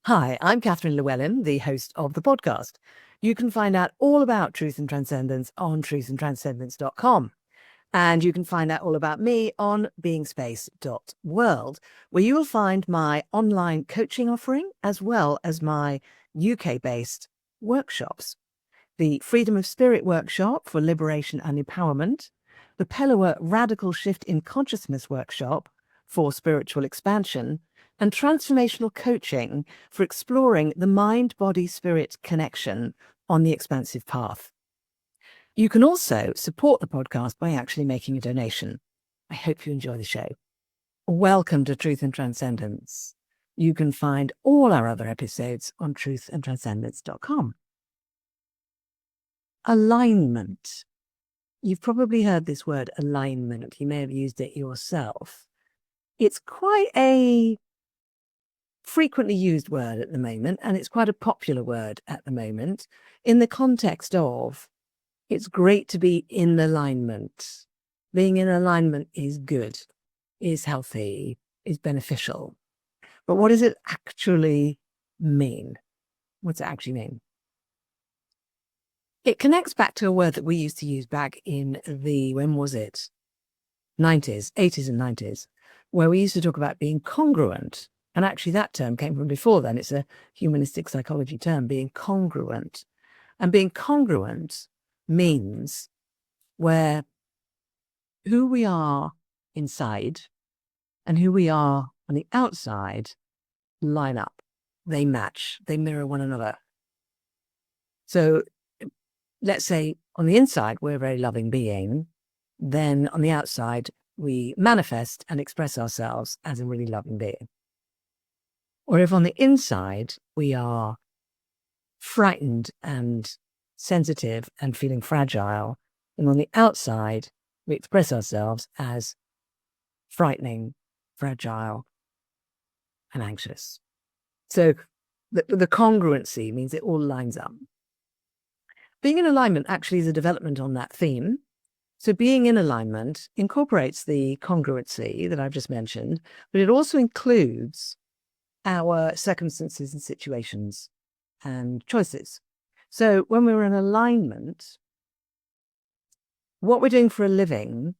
Hi, I'm Catherine Llewellyn, the host of the podcast. You can find out all about Truth and Transcendence on truthandtranscendence.com. And you can find out all about me on beingspace.world, where you will find my online coaching offering, as well as my UK-based workshops. The Freedom of Spirit workshop for liberation and empowerment, the Pellower Radical Shift in Consciousness workshop for spiritual expansion, and transformational coaching for exploring the mind-body-spirit connection on the expansive path. You can also support the podcast by actually making a donation. I hope you enjoy the show. Welcome to Truth and Transcendence. You can find all our other episodes on truthandtranscendence.com. Alignment. You've probably heard this word alignment. You may have used it yourself. It's quite a frequently used word at the moment, and it's quite a popular word at the moment in the context of it's great to be in alignment. Being in alignment is good, is healthy, is beneficial. But what does it actually mean? What's it actually mean? It connects back to a word that we used to use back in the, when was it? 90s, 80s and 90s, where we used to talk about being congruent. And actually that term came from before then. It's a humanistic psychology term, being congruent. And being congruent means where who we are inside and who we are on the outside line up. They match, they mirror one another. So let's say on the inside, we're a very loving being. Then on the outside, we manifest and express ourselves as a really loving being. Or if on the inside, we are frightened and sensitive and feeling fragile, and on the outside, we express ourselves as frightening, fragile, and anxious. So the congruency means it all lines up. Being in alignment actually is a development on that theme. So being in alignment incorporates the congruency that I've just mentioned, but it also includes our circumstances and situations and choices. So when we're in alignment, what we're doing for a living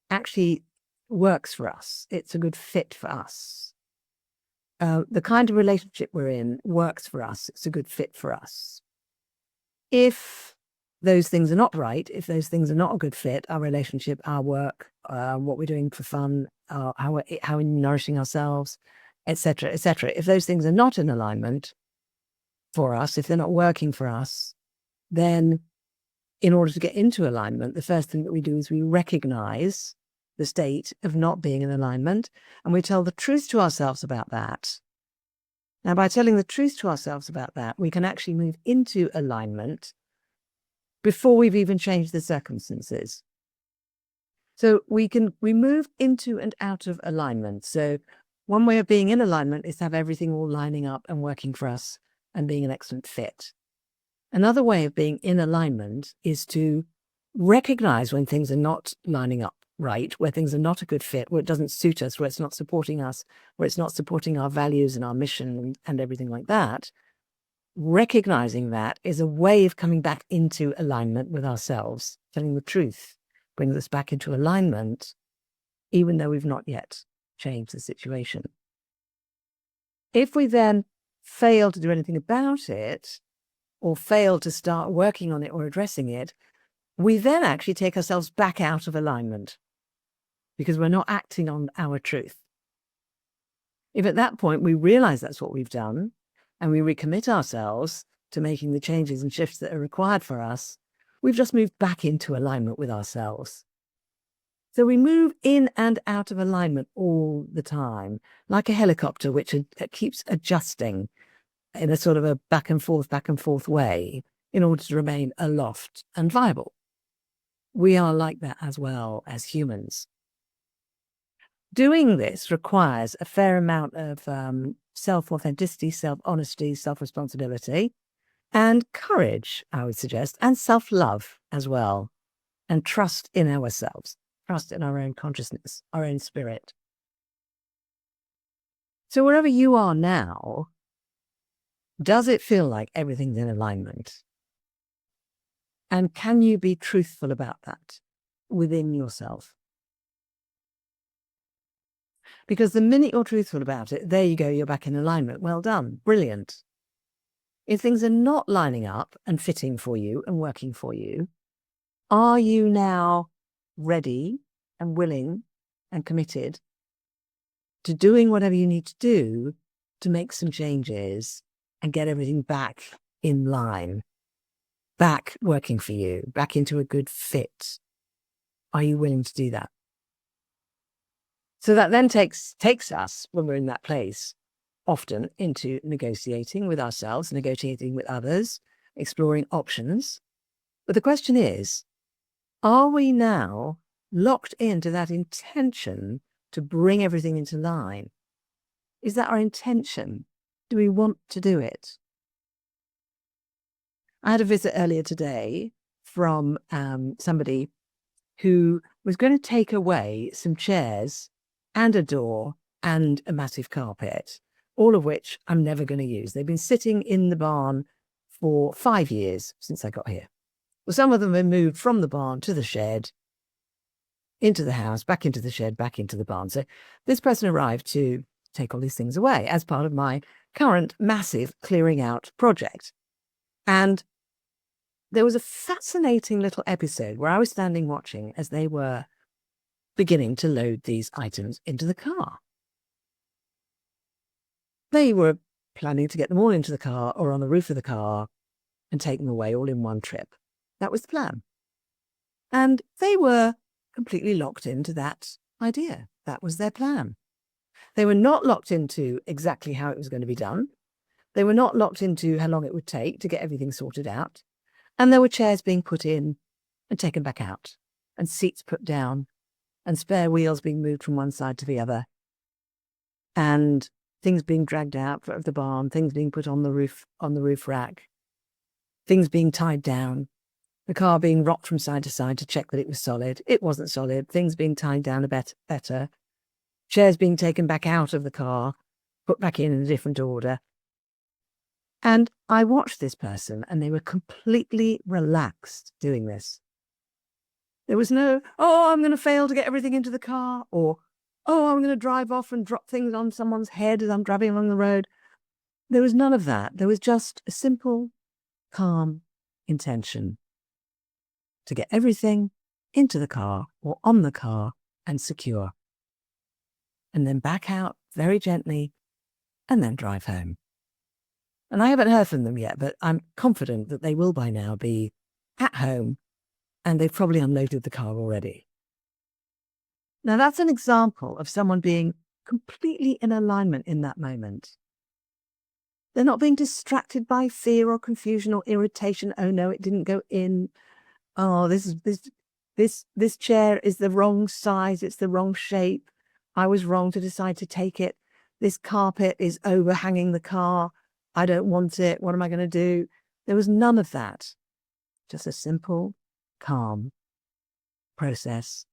actually works for us. It's a good fit for us. The kind of relationship we're in works for us. It's a good fit for us. If those things are not right, if those things are not a good fit, our relationship, our work, what we're doing for fun, how we're nourishing ourselves, etc., etc. If those things are not in alignment for us, if they're not working for us, then in order to get into alignment, the first thing that we do is we recognize the state of not being in alignment, and we tell the truth to ourselves about that. Now, by telling the truth to ourselves about that, we can actually move into alignment before we've even changed the circumstances. So we move into and out of alignment. So one way of being in alignment is to have everything all lining up and working for us and being an excellent fit. Another way of being in alignment is to recognize when things are not lining up right, where things are not a good fit, where it doesn't suit us, where it's not supporting us, where it's not supporting our values and our mission and everything like that. Recognizing that is a way of coming back into alignment with ourselves. Telling the truth brings us back into alignment, even though we've not yet changed the situation. If we then fail to do anything about it, or fail to start working on it or addressing it, we then actually take ourselves back out of alignment because we're not acting on our truth. If at that point we realize that's what we've done and we recommit ourselves to making the changes and shifts that are required for us, we've just moved back into alignment with ourselves. So we move in and out of alignment all the time, like a helicopter which keeps adjusting in a sort of a back and forth way in order to remain aloft and viable. We are like that as well as humans. Doing this requires a fair amount of self-authenticity, self-honesty, self-responsibility, and courage, I would suggest, and self-love as well, and trust in ourselves, trust in our own consciousness, our own spirit. So wherever you are now, Does it feel like everything's in alignment? And can you be truthful about that within yourself? Because the minute you're truthful about it, there you go, you're back in alignment. Well done. Brilliant. If things are not lining up and fitting for you and working for you, are you now ready and willing and committed to doing whatever you need to do to make some changes and get everything back in line, back working for you, back into a good fit? Are you willing to do that? So that then takes us, when we're in that place, often into negotiating with ourselves, negotiating with others, exploring options. But the question is, are we now locked into that intention to bring everything into line? Is that our intention? Do we want to do it? I had a visit earlier today from somebody who was going to take away some chairs and a door and a massive carpet, all of which I'm never going to use. They've been sitting in the barn for 5 years since I got here. Well, some of them have moved from the barn to the shed, into the house, back into the shed, back into the barn. So this person arrived to take all these things away as part of my current massive clearing out project. And there was a fascinating little episode where I was standing watching as they were beginning to load these items into the car. They were planning to get them all into the car or on the roof of the car and take them away all in one trip. That was the plan. And they were completely locked into that idea. That was their plan. They were not locked into exactly how it was going to be done. They were not locked into how long it would take to get everything sorted out. And there were chairs being put in and taken back out, and seats put down, and spare wheels being moved from one side to the other, and things being dragged out of the barn, things being put on the roof rack, things being tied down, the car being rocked from side to side to check that it was solid. It wasn't solid. Things being tied down a bit better, chairs being taken back out of the car, put back in a different order. And I watched this person, and they were completely relaxed doing this. There was no, oh, I'm going to fail to get everything into the car, or, oh, I'm going to drive off and drop things on someone's head as I'm driving along the road. There was none of that. There was just a simple, calm intention to get everything into the car or on the car and secure. And then back out very gently and then drive home. And I haven't heard from them yet, but I'm confident that they will by now be at home and they've probably unloaded the car already. Now, that's an example of someone being completely in alignment in that moment. They're not being distracted by fear or confusion or irritation. Oh, no, it didn't go in. Oh, this chair is the wrong size. It's the wrong shape. I was wrong to decide to take it. This carpet is overhanging the car. I don't want it. What am I going to do? There was none of that. Just a simple, calm process.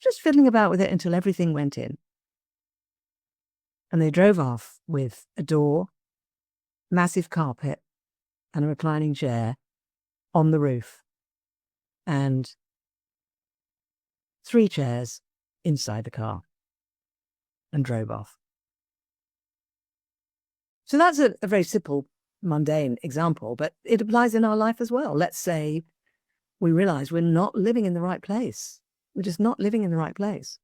Just fiddling about with it until everything went in. And they drove off with a door, massive carpet, and a reclining chair on the roof. And 3 chairs inside the car. And drove off. So that's a very simple, mundane example, but it applies in our life as well. Let's say we realize we're not living in the right place. We're just not living in the right place.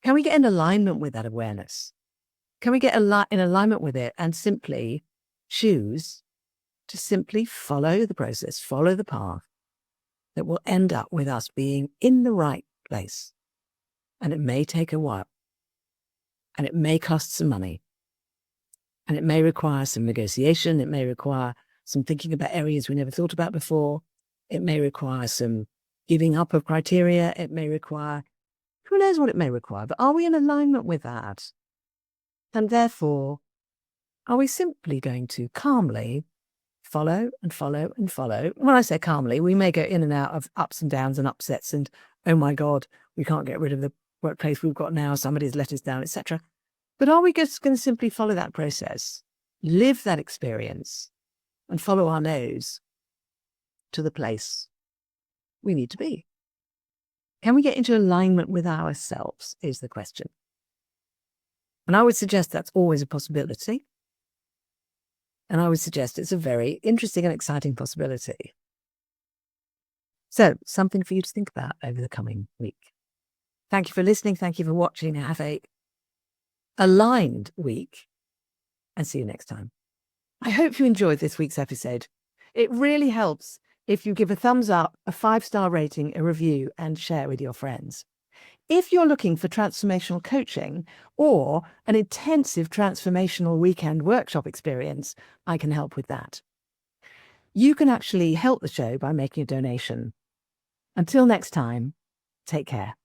Can we get in alignment with that awareness? Can we get in alignment with it and simply choose to simply follow the process, follow the path that will end up with us being in the right place? And it may take a while. And it may cost some money. And it may require some negotiation. It may require some thinking about areas we never thought about before. It may require some giving up of criteria. It may require, who knows what it may require, but are we in alignment with that? And therefore, are we simply going to calmly follow and follow and follow? When I say calmly, we may go in and out of ups and downs and upsets and, oh my God, we can't get rid of the workplace we've got now, somebody's let us down, etc. But are we just going to simply follow that process, live that experience, and follow our nose to the place we need to be? Can we get into alignment with ourselves is the question. And I would suggest that's always a possibility. And I would suggest it's a very interesting and exciting possibility. So, something for you to think about over the coming week. Thank you for listening. Thank you for watching. Have a aligned week and see you next time. I hope you enjoyed this week's episode. It really helps if you give a thumbs up, a 5-star rating, a review, and share with your friends. If you're looking for transformational coaching or an intensive transformational weekend workshop experience, I can help with that. You can actually help the show by making a donation. Until next time, take care.